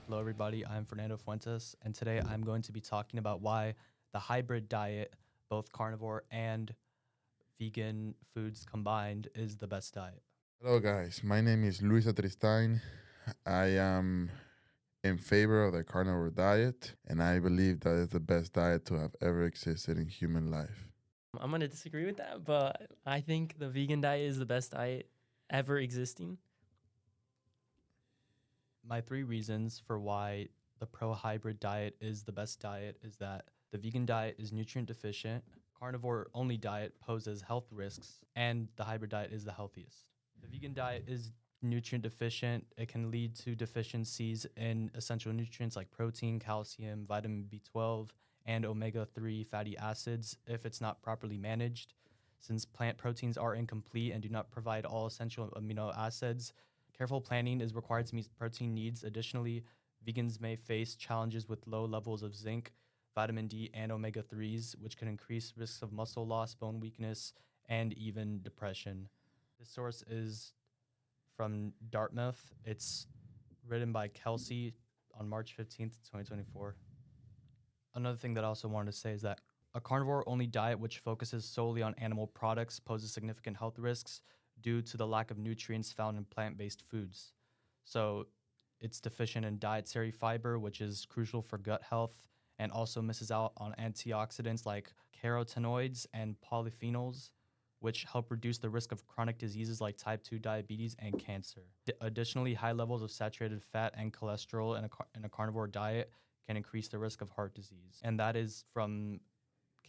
Hello, everybody. I'm Fernando Fuentes, and today I'm going to be talking about why the hybrid diet, both carnivore and vegan foods combined, is the best diet. Hello, guys. My name is Luis Atristain. I am in favor of the carnivore diet, and I believe that is the best diet to have ever existed in human life. I'm gonna disagree with that, but I think the vegan diet is the best diet ever existing. My three reasons for why the pro hybrid diet is the best diet is that the vegan diet is nutrient deficient, carnivore only diet poses health risks, and the hybrid diet is the healthiest. The vegan diet is nutrient deficient. It can lead to deficiencies in essential nutrients like protein, calcium, vitamin B12, and omega 3 fatty acids if it's not properly managed. Since plant proteins are incomplete and do not provide all essential amino acids, careful planning is required to meet protein needs. Additionally, vegans may face challenges with low levels of zinc, vitamin D, and omega 3s, which can increase risks of muscle loss, bone weakness, and even depression. This source is from Dartmouth. It's written by Kelsey on March 15th, 2024. Another thing that I also wanted to say is that a carnivore only diet which focuses solely on animal products poses significant health risks due to the lack of nutrients found in plant based foods. So it's deficient in dietary fiber, which is crucial for gut health, and also misses out on antioxidants like carotenoids and polyphenols, which help reduce the risk of chronic diseases like type 2 diabetes and cancer. Additionally, high levels of saturated fat and cholesterol in a carnivore diet can increase the risk of heart disease. And that is from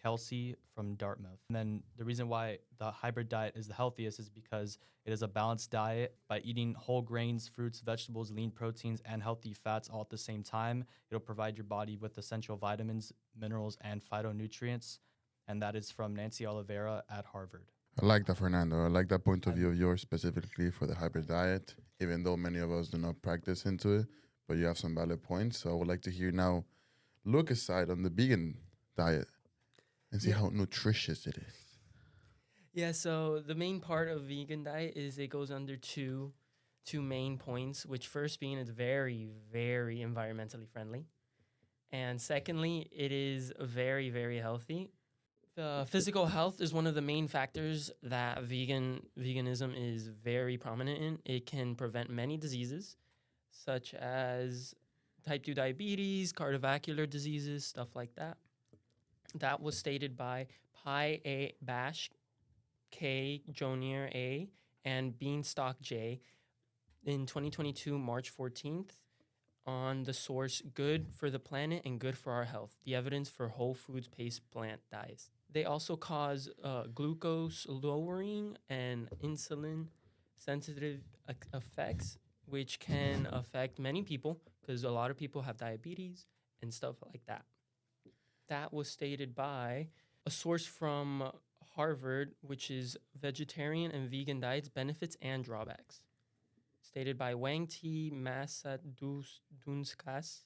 Kelsey from Dartmouth. And then the reason why the hybrid diet is the healthiest is because it is a balanced diet. By eating whole grains, fruits, vegetables, lean proteins, and healthy fats all at the same time, it'll provide your body with essential vitamins, minerals, and phytonutrients. And that is from Nancy Oliveira at Harvard. I like that, Fernando. I like that point of view of yours specifically for the hybrid diet, even though many of us do not practice into it, but you have some valid points. So I would like to hear now Lucas' side on the vegan diet and see Yeah. how nutritious it is. Yeah, so the main part of vegan diet is it goes under two main points, which first being it's very, very environmentally friendly. And secondly, it is very, very healthy. The physical health is one of the main factors that veganism is very prominent in. It can prevent many diseases, such as type 2 diabetes, cardiovascular diseases, stuff like that. That was stated by Pi A. Bash, K. Jonier A., and Beanstalk J. in 2022, March 14th, on the source Good for the Planet and Good for Our Health, the evidence for whole foods based plant diets. They also cause glucose lowering and insulin sensitive effects, which can affect many people because a lot of people have diabetes and stuff like that. That was stated by a source from Harvard, which is Vegetarian and Vegan Diets Benefits and Drawbacks, stated by Wang T. Massadunskas,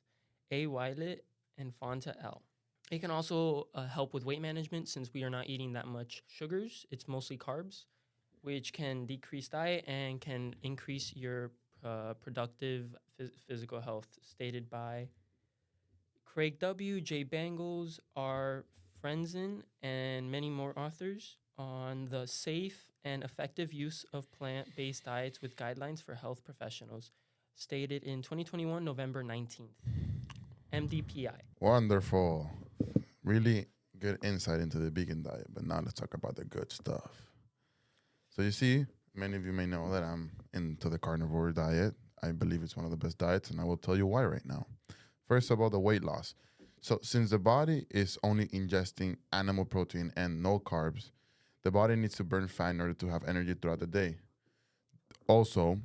A. Weilet, and Fonta L. It can also help with weight management since we are not eating that much sugars. It's mostly carbs, which can decrease diet and can increase your productive physical health, stated by Craig W., Jay Bangles, R. Frenzen, and many more authors on the safe and effective use of plant-based diets with guidelines for health professionals, stated in 2021, November 19th. MDPI. Wonderful. Really good insight into the vegan diet. But now let's talk about the good stuff. So you see, many of you may know that I'm into the carnivore diet. I believe it's one of the best diets, and I will tell you why right now. First, about the weight loss. So since the body is only ingesting animal protein and no carbs, the body needs to burn fat in order to have energy throughout the day. Also,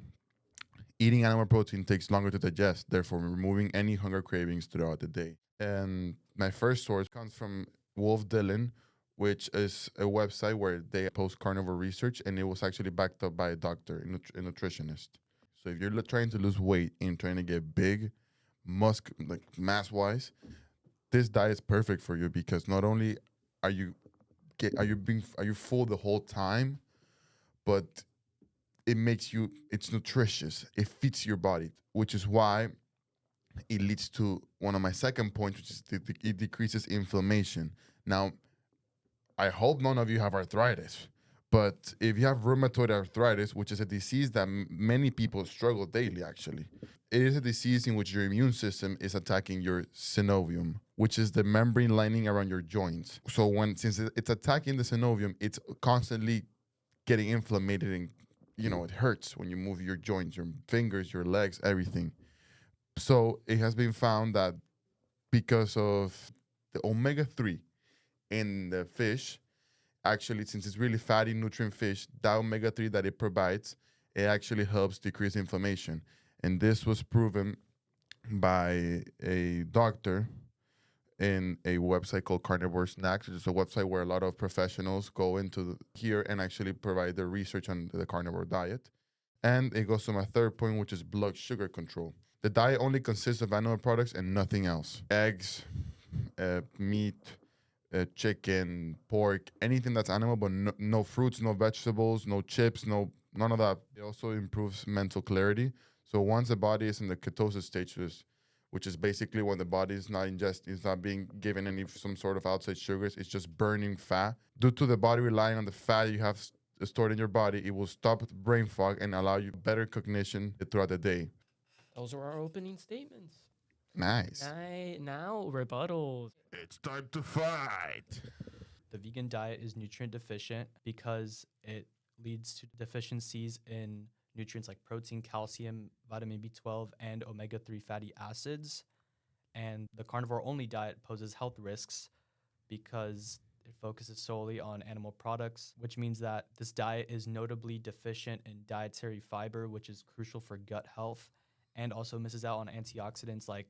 eating animal protein takes longer to digest, therefore removing any hunger cravings throughout the day. And my first source comes from Wolf Dillon, which is a website where they post carnivore research, and it was actually backed up by a doctor, a nutritionist. So if you're trying to lose weight and trying to get big, like mass wise, this diet is perfect for you because not only are you are you full the whole time, but it's nutritious. It fits your body, which is why it leads to one of my second points, which is it decreases inflammation. Now, I hope none of you have arthritis, but if you have rheumatoid arthritis, which is a disease that many people struggle daily, actually, it is a disease in which your immune system is attacking your synovium, which is the membrane lining around your joints. So since it's attacking the synovium, it's constantly getting inflamed, and it hurts when you move your joints, your fingers, your legs, everything. So it has been found that because of the omega-3 in the fish, actually, since it's really fatty, nutrient fish, that omega-3 that it provides, it actually helps decrease inflammation. And this was proven by a doctor in a website called Carnivore Snacks, which is a website where a lot of professionals go into here and actually provide their research on the carnivore diet. And it goes to my third point, which is blood sugar control. The diet only consists of animal products and nothing else. Eggs, meat, chicken, pork, anything that's animal, but no fruits, no vegetables, no chips, none of that. It also improves mental clarity. So once the body is in the ketosis stage, which is basically when the body is not being given some sort of outside sugars, it's just burning fat. Due to the body relying on the fat you have stored in your body, it will stop brain fog and allow you better cognition throughout the day. Those are our opening statements. Nice. Now rebuttals. It's time to fight. The vegan diet is nutrient deficient because it leads to deficiencies in nutrients like protein, calcium, vitamin B12, and omega-3 fatty acids. And the carnivore-only diet poses health risks because it focuses solely on animal products, which means that this diet is notably deficient in dietary fiber, which is crucial for gut health, and also misses out on antioxidants like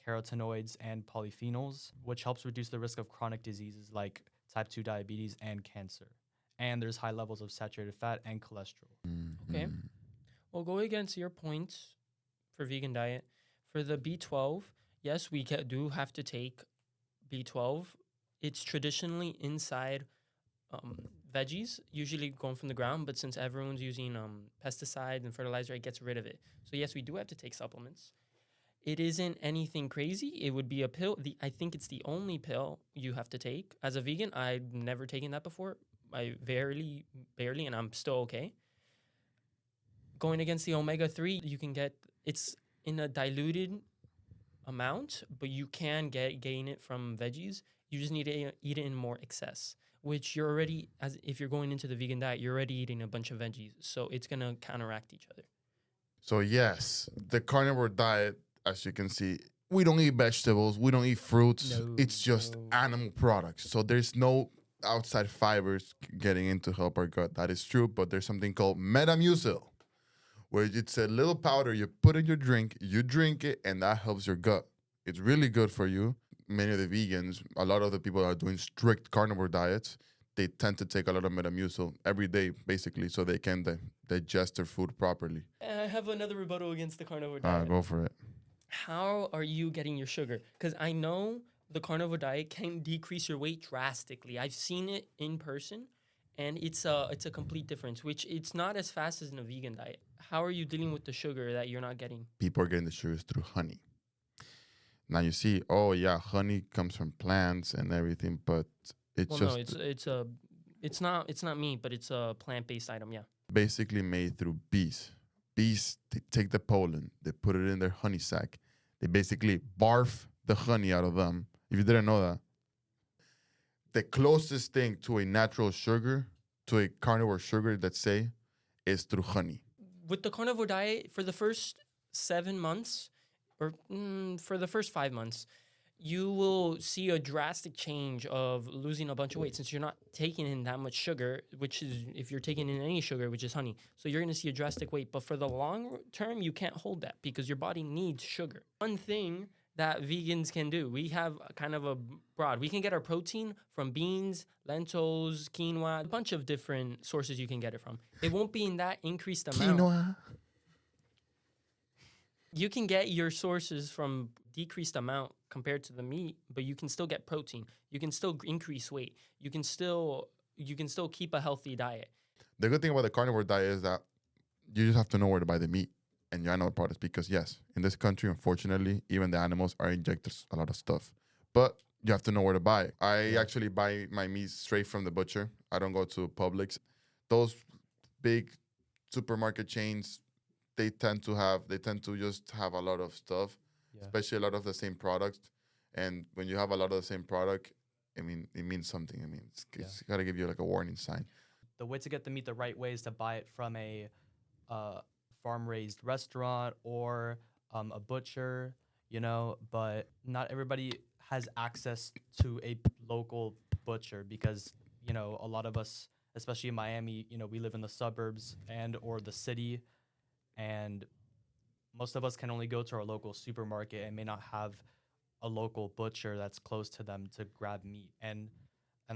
carotenoids and polyphenols, which helps reduce the risk of chronic diseases like type 2 diabetes and cancer. And there's high levels of saturated fat and cholesterol. Okay. Well, go against your points for vegan diet. For the B12, yes, we do have to take B12. It's traditionally inside veggies, usually grown from the ground, but since everyone's using pesticides and fertilizer, it gets rid of it. So yes, we do have to take supplements. It isn't anything crazy. It would be a pill. I think it's the only pill you have to take. As a vegan, I've never taken that before. I barely, and I'm still okay. Going against the omega-3, you can get, it's in a diluted amount, but you can gain it from veggies. You just need to eat it in more excess, which you're already, if you're going into the vegan diet, you're already eating a bunch of veggies. So it's going to counteract each other. So yes, the carnivore diet, as you can see, we don't eat vegetables, we don't eat fruits. No, it's just animal products. So there's no outside fibers getting in to help our gut. That is true, but there's something called Metamucil, where it's a little powder you put in your drink, you drink it, and that helps your gut. It's really good for you. Many of the vegans, a lot of the people that are doing strict carnivore diets, they tend to take a lot of Metamucil every day, basically, so they can digest their food properly. I have another rebuttal against the carnivore diet. Go for it. How are you getting your sugar? Because I know the carnivore diet can decrease your weight drastically. I've seen it in person, and it's a complete difference, which it's not as fast as in a vegan diet. How are you dealing with the sugar that you're not getting? People are getting the sugars through honey. Now you see, oh yeah, honey comes from plants and everything, but it's not meat, but it's a plant-based item, yeah. Basically made through bees. Bees, they take the pollen, they put it in their honey sac. They basically barf the honey out of them. If you didn't know that. The closest thing to a natural sugar, to a carnivore sugar, let's say, is through honey. With the carnivore diet, for the first 7 months, or for the first 5 months, you will see a drastic change of losing a bunch of weight since you're not taking in that much sugar, which is if you're taking in any sugar, which is honey. So you're going to see a drastic weight. But for the long term, you can't hold that because your body needs sugar. One thing that vegans can do, we have kind of a broad. We can get our protein from beans, lentils, quinoa, a bunch of different sources you can get it from. It won't be in that increased amount. Quinoa. You can get your sources from decreased amount compared to the meat, but you can still get protein. You can still increase weight. You can still keep a healthy diet. The good thing about the carnivore diet is that you just have to know where to buy the meat. and your animal products. Because yes, in this country, unfortunately, even the animals are injected a lot of stuff. But you have to know where to buy it. I actually buy my meat straight from the butcher. I don't go to Publix. Those big supermarket chains, they tend to just have a lot of stuff, Yeah. especially a lot of the same products. And when you have a lot of the same product, I mean, it means something. I mean, it's got to give you like a warning sign. The way to get the meat the right way is to buy it from a farm-raised restaurant or a butcher, but not everybody has access to a local butcher because, a lot of us, especially in Miami, we live in the suburbs and or the city, and most of us can only go to our local supermarket and may not have a local butcher that's close to them to grab meat. And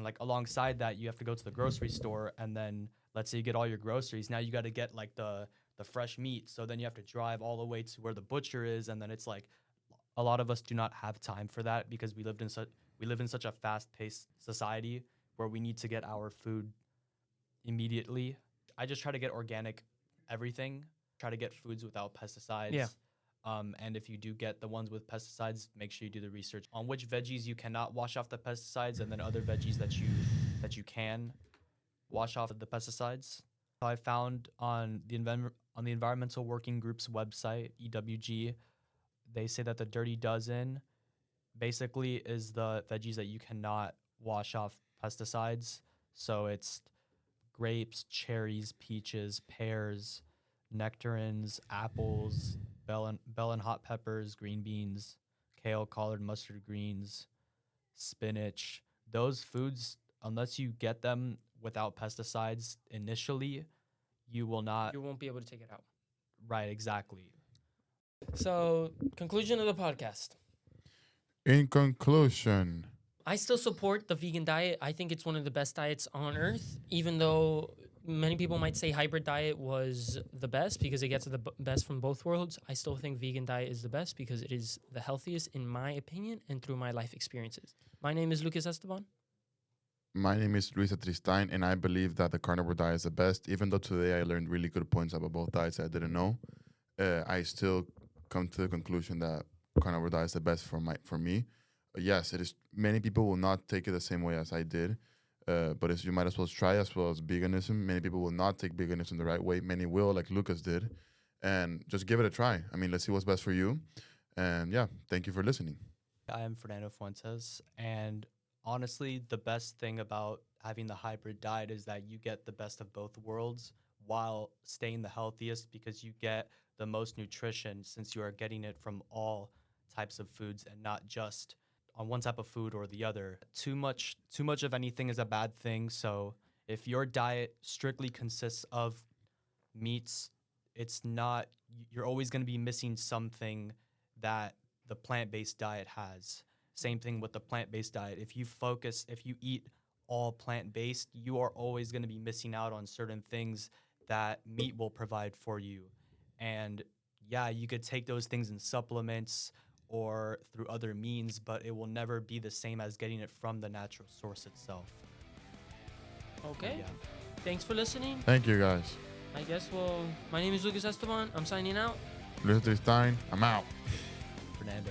like alongside that, you have to go to the grocery store, and then let's say you get all your groceries. Now you got to get like the fresh meat. So then you have to drive all the way to where the butcher is, and then it's like a lot of us do not have time for that because we live in such a fast-paced society where we need to get our food immediately. I just try to get organic everything. Try to get foods without pesticides. Yeah. And if you do get the ones with pesticides, make sure you do the research on which veggies you cannot wash off the pesticides, and then other veggies that you can wash off the pesticides. So I found on the Environmental Working Group's website, EWG, they say that the Dirty Dozen basically is the veggies that you cannot wash off pesticides. So it's grapes, cherries, peaches, pears, nectarines, apples, bell and hot peppers, green beans, kale, collard, mustard greens, spinach. Those foods, unless you get them without pesticides initially, you will not. You won't be able to take it out. Right, exactly. So, conclusion of the podcast. In conclusion, I still support the vegan diet. I think it's one of the best diets on earth, even though many people might say hybrid diet was the best because it gets the best from both worlds. I still think vegan diet is the best because it is the healthiest in my opinion and through my life experiences. My name is Lucas Esteban. my name is Luisa Tristain, and I believe that the carnivore diet is the best. Even though today I learned really good points about both diets I didn't know, I still come to the conclusion that carnivore diet is the best for me. Yes, it is. Many people will not take it the same way as I did, but you might as well try as well as veganism. Many people will not take veganism the right way. Many will, like Lucas did, and just give it a try. I mean, let's see what's best for you. And yeah, thank you for listening. I am Fernando Fuentes, and honestly, the best thing about having the hybrid diet is that you get the best of both worlds while staying the healthiest because you get the most nutrition since you are getting it from all types of foods and not just on one type of food or the other. Too much of anything is a bad thing. So if your diet strictly consists of meats, you're always going to be missing something that the plant-based diet has. Same thing with the plant-based diet. If you eat all plant-based, you are always going to be missing out on certain things that meat will provide for you. And yeah, you could take those things in supplements or through other means, but it will never be the same as getting it from the natural source itself. Okay. Yeah. Thanks for listening. Thank you, guys. I guess, my name is Lucas Esteban. I'm signing out. Luisa Tristain, I'm out. Fernando.